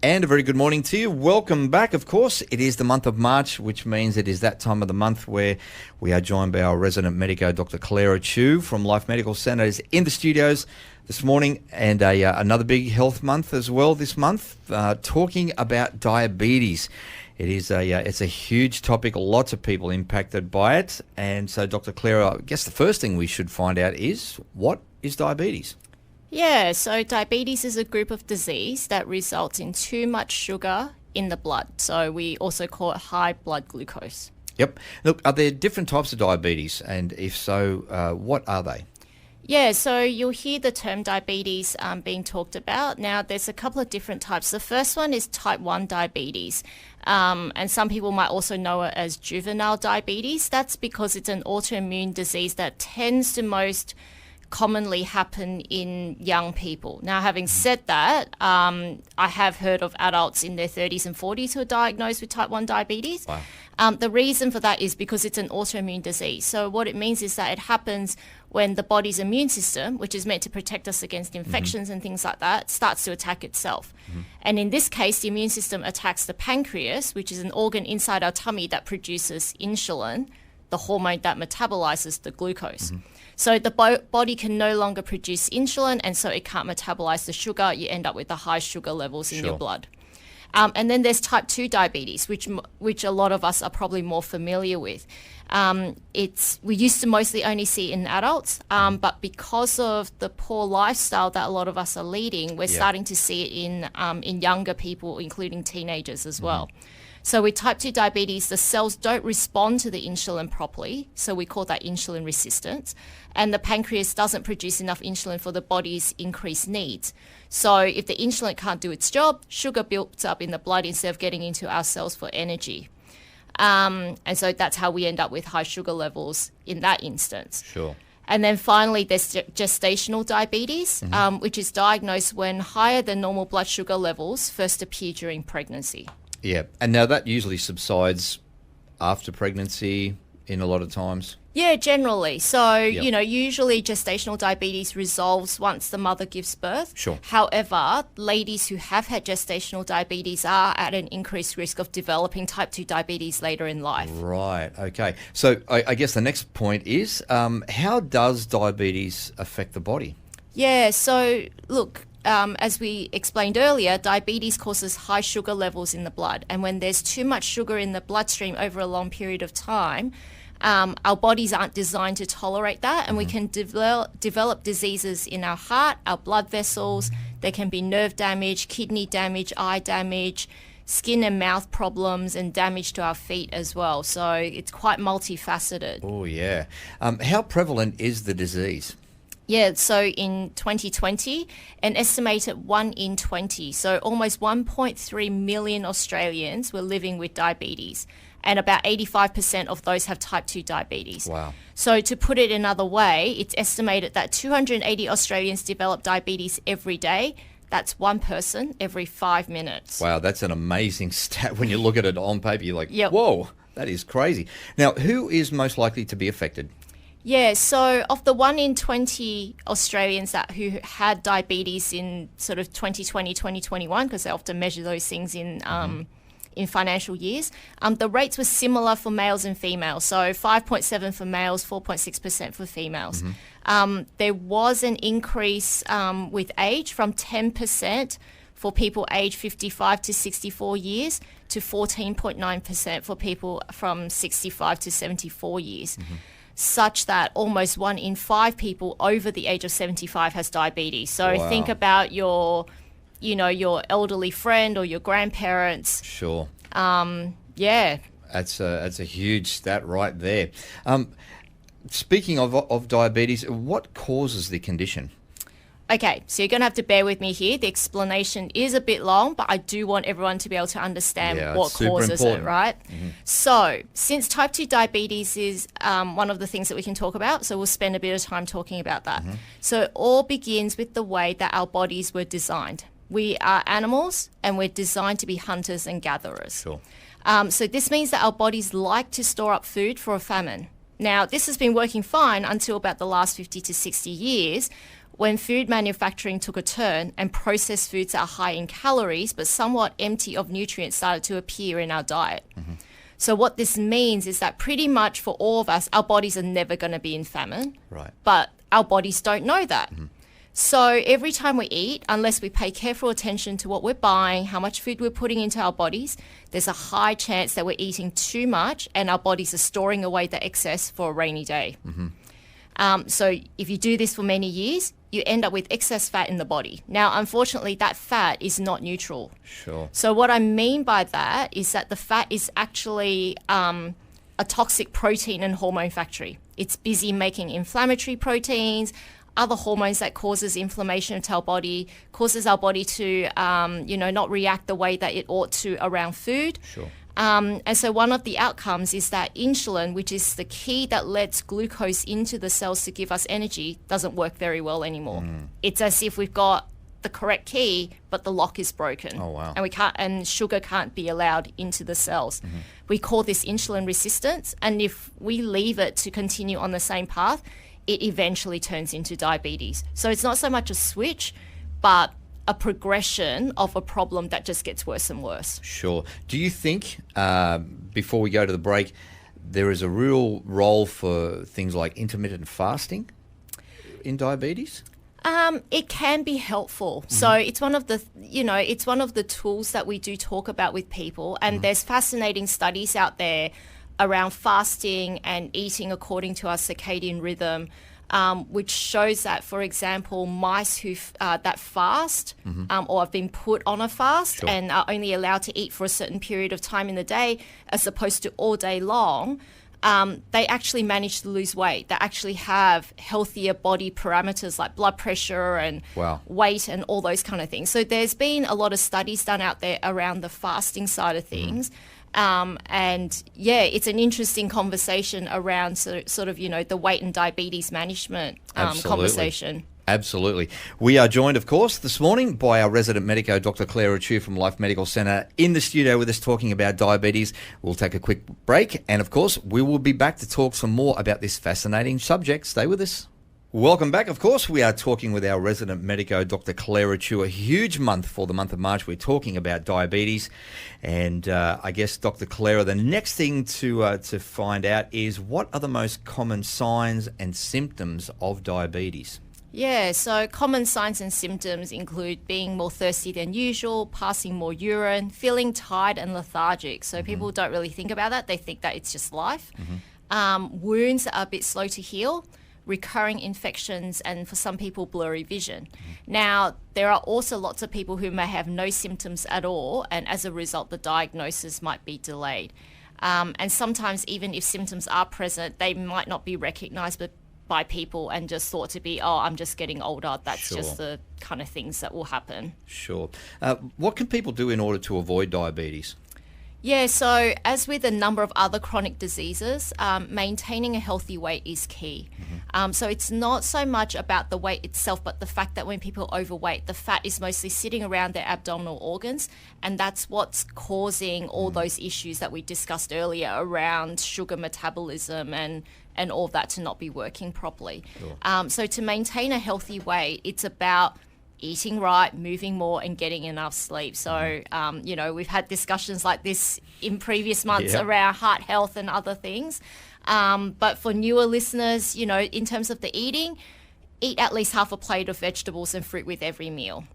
And a very good morning to you. Welcome back. Of course, it is the month of March, which means it is that time of the month where we are joined by our resident medico, Dr. Clara Chu from Life Medical Centre, is in the studios this morning, and another big health month as well this month, talking about diabetes. It's a huge topic, lots of people impacted by it. And so, Dr. Clara, I guess the first thing we should find out is, what is diabetes? Yeah, so diabetes is a group of disease that results in too much sugar in the blood. So we also call it high blood glucose. Yep. Look, are there different types of diabetes? And if so, what are they? Yeah, so you'll hear the term diabetes being talked about. Now, there's a couple of different types. The first one is type 1 diabetes, and some people might also know it as juvenile diabetes. That's because it's an autoimmune disease that tends to most commonly happen in young people. Now, having said that, I have heard of adults in their 30s and 40s who are diagnosed with type 1 diabetes. Wow. The reason for that is because it's an autoimmune disease. So what it means is that it happens when the body's immune system, which is meant to protect us against infections and things like that, starts to attack itself. And in this case, the immune system attacks the pancreas, which is an organ inside our tummy that produces insulin, the hormone that metabolizes the glucose. So the body can no longer produce insulin, and so it can't metabolize the sugar. You end up with the high sugar levels in your blood. And then there's type 2 diabetes, which a lot of us are probably more familiar with. We used to mostly only see it in adults, but because of the poor lifestyle that a lot of us are leading, we're starting to see it in younger people, including teenagers as well. So with type 2 diabetes, the cells don't respond to the insulin properly, so we call that insulin resistance, and the pancreas doesn't produce enough insulin for the body's increased needs. So if the insulin can't do its job, sugar builds up in the blood instead of getting into our cells for energy. And so that's how we end up with high sugar levels in that instance. Sure. And then finally, there's gestational diabetes, which is diagnosed when higher than normal blood sugar levels first appear during pregnancy. Yeah, and now that usually subsides after pregnancy in a lot of times. Yeah, generally. So, usually gestational diabetes resolves once the mother gives birth. Sure. However, ladies who have had gestational diabetes are at an increased risk of developing type 2 diabetes later in life. Right, okay. So I guess the next point is, how does diabetes affect the body? Yeah, so look, as we explained earlier, diabetes causes high sugar levels in the blood. And when there's too much sugar in the bloodstream over a long period of time, our bodies aren't designed to tolerate that, and we can develop diseases in our heart, our blood vessels. There can be nerve damage, kidney damage, eye damage, skin and mouth problems, and damage to our feet as well. So it's quite multifaceted. Oh, yeah. How prevalent is the disease? Yeah, so in 2020, an estimated 1 in 20, so almost 1.3 million Australians were living with diabetes, and about 85% of those have type 2 diabetes. Wow. So to put it another way, it's estimated that 280 Australians develop diabetes every day. That's one person every 5 minutes. Wow, that's an amazing stat. When you look at it on paper, you're like, Yep. Whoa, that is crazy. Now, who is most likely to be affected? Yeah, so of the 1 in 20 Australians who had diabetes in sort of 2020, 2021, because they often measure those things in financial years, the rates were similar for males and females. So 5.7 for males, 4.6% for females. There was an increase with age from 10% for people aged 55 to 64 years to 14.9% for people from 65 to 74 years. Such that almost 1 in 5 people over the age of 75 has diabetes. So think about your elderly friend or your grandparents. Sure. Yeah. That's a huge stat right there. Speaking of diabetes, what causes the condition? Okay, so you're going to have to bear with me here. The explanation is a bit long, but I do want everyone to be able to understand what causes it, right? So, since type 2 diabetes is one of the things that we can talk about, so we'll spend a bit of time talking about that. So, it all begins with the way that our bodies were designed. We are animals, and we're designed to be hunters and gatherers. Sure. So, this means that our bodies like to store up food for a famine. Now, this has been working fine until about the last 50 to 60 years, when food manufacturing took a turn and processed foods that are high in calories but somewhat empty of nutrients started to appear in our diet. So what this means is that pretty much for all of us, our bodies are never going to be in famine, Right. but our bodies don't know that. So every time we eat, unless we pay careful attention to what we're buying, how much food we're putting into our bodies, there's a high chance that we're eating too much and our bodies are storing away the excess for a rainy day. So if you do this for many years, you end up with excess fat in the body. Now, unfortunately, that fat is not neutral. Sure. So what I mean by that is that the fat is actually a toxic protein and hormone factory. It's busy making inflammatory proteins, other hormones that causes inflammation to our body, causes our body to, not react the way that it ought to around food. Sure. And so one of the outcomes is that insulin, which is the key that lets glucose into the cells to give us energy, doesn't work very well anymore. It's as if we've got the correct key, but the lock is broken. Oh, wow. And sugar can't be allowed into the cells. We call this insulin resistance. And if we leave it to continue on the same path, it eventually turns into diabetes. So it's not so much a switch, but a progression of a problem that just gets worse and worse. Sure. Do you think, before we go to the break, there is a real role for things like intermittent fasting in diabetes? It can be helpful. So it's one of the tools that we do talk about with people. And there's fascinating studies out there around fasting and eating according to our circadian rhythm, which shows that, for example, mice who that fast or have been put on a fast Sure. and are only allowed to eat for a certain period of time in the day, as opposed to all day long, they actually manage to lose weight. They actually have healthier body parameters like blood pressure and Wow. weight and all those kind of things. So there's been a lot of studies done out there around the fasting side of things. It's an interesting conversation around sort of the weight and diabetes management Absolutely. conversation. Absolutely. We are joined, of course, this morning by our resident medico, Dr. Clara Chu from Life Medical Centre, in the studio with us talking about diabetes. We'll take a quick break, and of course, we will be back to talk some more about this fascinating subject. Stay with us. Welcome back. Of course, we are talking with our resident medico, Dr. Clara Chu. A huge month for the month of March. We're talking about diabetes. And I guess, Dr. Clara, the next thing to find out is, what are the most common signs and symptoms of diabetes? Yeah, so common signs and symptoms include being more thirsty than usual, passing more urine, feeling tired and lethargic. So people don't really think about that. They think that it's just life. Wounds that are a bit slow to heal, recurring infections, and for some people, blurry vision. Now, there are also lots of people who may have no symptoms at all, and as a result, the diagnosis might be delayed. And sometimes, even if symptoms are present, they might not be recognized by people and just thought to be, oh, I'm just getting older. That's Sure. just the kind of things that will happen. Sure. What can people do in order to avoid diabetes? Yeah, so as with a number of other chronic diseases, maintaining a healthy weight is key. So it's not so much about the weight itself, but the fact that when people are overweight, the fat is mostly sitting around their abdominal organs, and that's what's causing all those issues that we discussed earlier around sugar metabolism and all of that to not be working properly. Sure. So to maintain a healthy weight, it's about eating right, moving more, and getting enough sleep. So, we've had discussions like this in previous months around heart health and other things. But for newer listeners, in terms of the eating, eat at least half a plate of vegetables and fruit with every meal.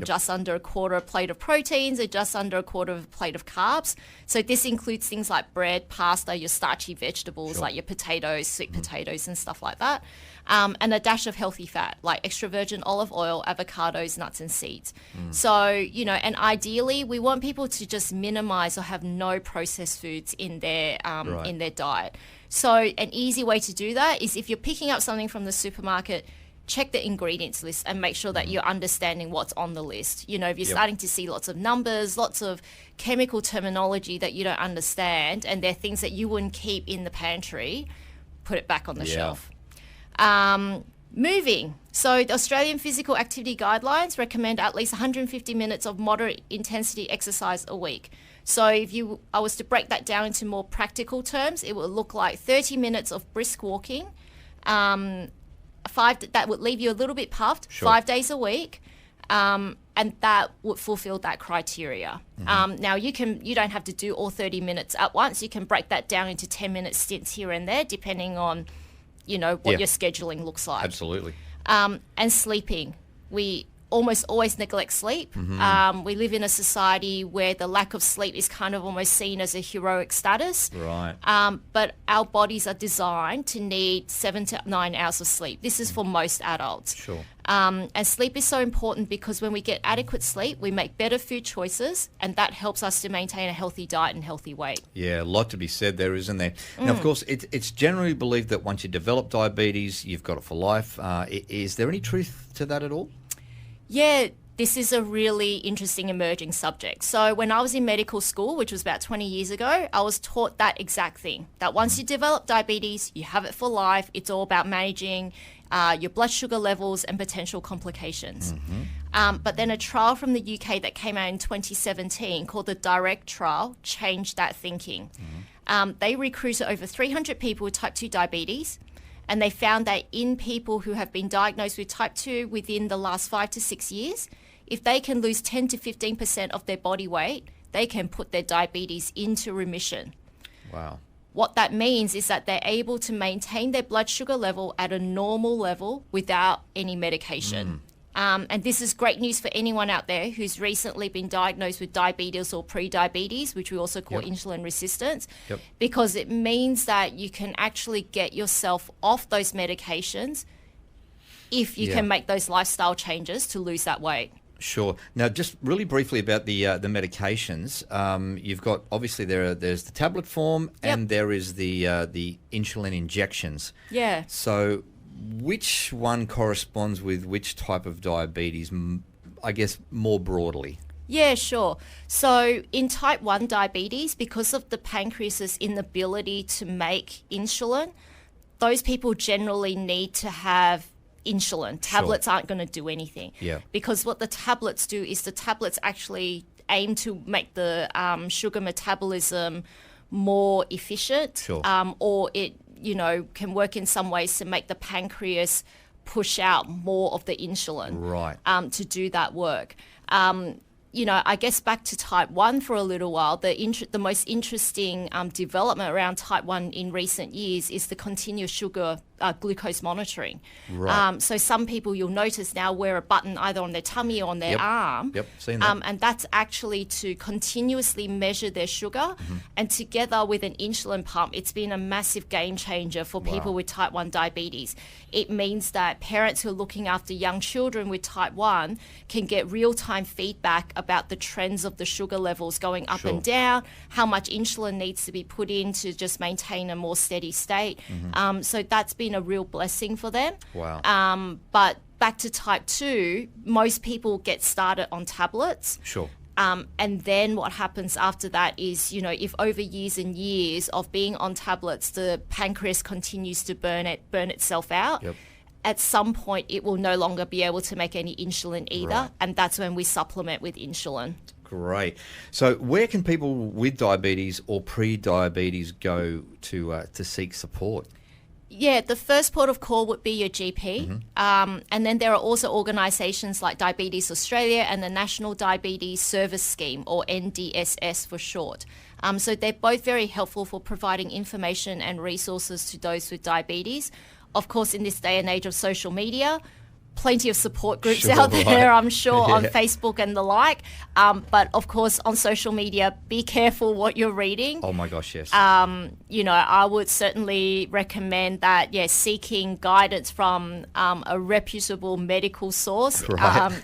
Just under a quarter of a plate of proteins and just under a quarter of a plate of carbs. So this includes things like bread, pasta, your starchy vegetables, Sure. like your potatoes, sweet potatoes and stuff like that. And a dash of healthy fat, like extra virgin olive oil, avocados, nuts and seeds. So, and ideally we want people to just minimize or have no processed foods in their in their diet. So an easy way to do that is, if you're picking up something from the supermarket, check the ingredients list and make sure that you're understanding what's on the list. If you're starting to see lots of numbers, lots of chemical terminology that you don't understand, and they're things that you wouldn't keep in the pantry, put it back on the shelf. Moving. So the Australian Physical Activity Guidelines recommend at least 150 minutes of moderate intensity exercise a week. So if I was to break that down into more practical terms, it would look like 30 minutes of brisk walking, that would leave you a little bit puffed, Sure. 5 days a week. And that would fulfill that criteria. Now you don't have to do all 30 minutes at once. You can break that down into 10-minute stints here and there, depending on, what your scheduling looks like. Absolutely. And sleeping. We almost always neglect sleep. We live in a society where the lack of sleep is kind of almost seen as a heroic status. Right. But our bodies are designed to need 7 to 9 hours of sleep. This is for most adults. Sure. And sleep is so important because when we get adequate sleep, we make better food choices, and that helps us to maintain a healthy diet and healthy weight. Yeah, a lot to be said there, isn't there? Now, of course, it's generally believed that once you develop diabetes, you've got it for life. Is there any truth to that at all? Yeah, this is a really interesting emerging subject. So when I was in medical school, which was about 20 years ago, I was taught that exact thing, that once you develop diabetes, you have it for life. It's all about managing your blood sugar levels and potential complications. But then a trial from the UK that came out in 2017 called the DIRECT trial changed that thinking. They recruited over 300 people with type 2 diabetes, and they found that in people who have been diagnosed with type 2 within the last 5 to 6 years, if they can lose 10 to 15% of their body weight, they can put their diabetes into remission. Wow. What that means is that they're able to maintain their blood sugar level at a normal level without any medication. And this is great news for anyone out there who's recently been diagnosed with diabetes or pre-diabetes, which we also call insulin resistance, because it means that you can actually get yourself off those medications if you can make those lifestyle changes to lose that weight. Sure. Now, just really briefly about the medications. You've got, obviously, there's the tablet form and there is the insulin injections. Yeah. So which one corresponds with which type of diabetes, I guess, more broadly? Yeah, sure. So in type 1 diabetes, because of the pancreas's inability to make insulin, those people generally need to have insulin. Tablets aren't going to do anything. Yeah. Because what the tablets do is the tablets actually aim to make the sugar metabolism more efficient. Sure. Or it can work in some ways to make the pancreas push out more of the insulin. Right. To do that work. I guess back to type 1 for a little while, the most interesting development around type 1 in recent years is the continuous sugar glucose monitoring. Right. So some people, you'll notice now, wear a button either on their tummy or on their arm. Yep, seen that. And that's actually to continuously measure their sugar. And together with an insulin pump, it's been a massive game changer for people with type 1 diabetes. It means that parents who are looking after young children with type 1 can get real-time feedback about the trends of the sugar levels going up and down, how much insulin needs to be put in to just maintain a more steady state. So that's been a real blessing for them. Wow. But back to type 2, most people get started on tablets. Sure. And then what happens after that is, if over years and years of being on tablets, the pancreas continues to burn itself out, at some point it will no longer be able to make any insulin either. Right. And that's when we supplement with insulin. Great. So where can people with diabetes or pre-diabetes go to seek support? Yeah, the first port of call would be your GP. And then there are also organisations like Diabetes Australia and the National Diabetes Service Scheme, or NDSS for short. So they're both very helpful for providing information and resources to those with diabetes. Of course, in this day and age of social media, plenty of support groups out there, I'm sure, on Facebook and the like. But of course, on social media, be careful what you're reading. Oh my gosh, yes. I would certainly recommend that, seeking guidance from a reputable medical source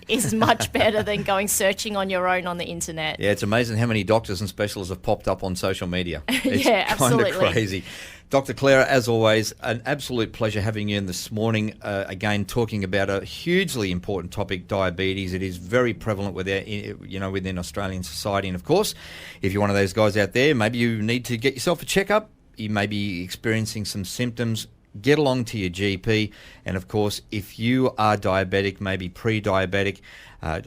is much better than going searching on your own on the internet. Yeah, it's amazing how many doctors and specialists have popped up on social media. It's absolutely. kind of crazy. Dr. Clara, as always, an absolute pleasure having you in this morning. Again, talking about a hugely important topic, diabetes. It is very prevalent within Australian society. And of course, if you're one of those guys out there, maybe you need to get yourself a checkup. You may be experiencing some symptoms. get along to your GP. And of course, if you are diabetic, maybe pre-diabetic,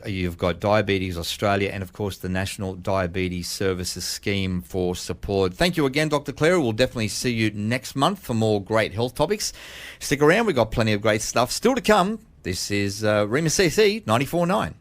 you've got Diabetes Australia and of course the National Diabetes Services Scheme for support. Thank you again, Dr. Clara. We'll definitely see you next month for more great health topics. Stick around, we've got plenty of great stuff still to come. This is Rhema CC 94.9.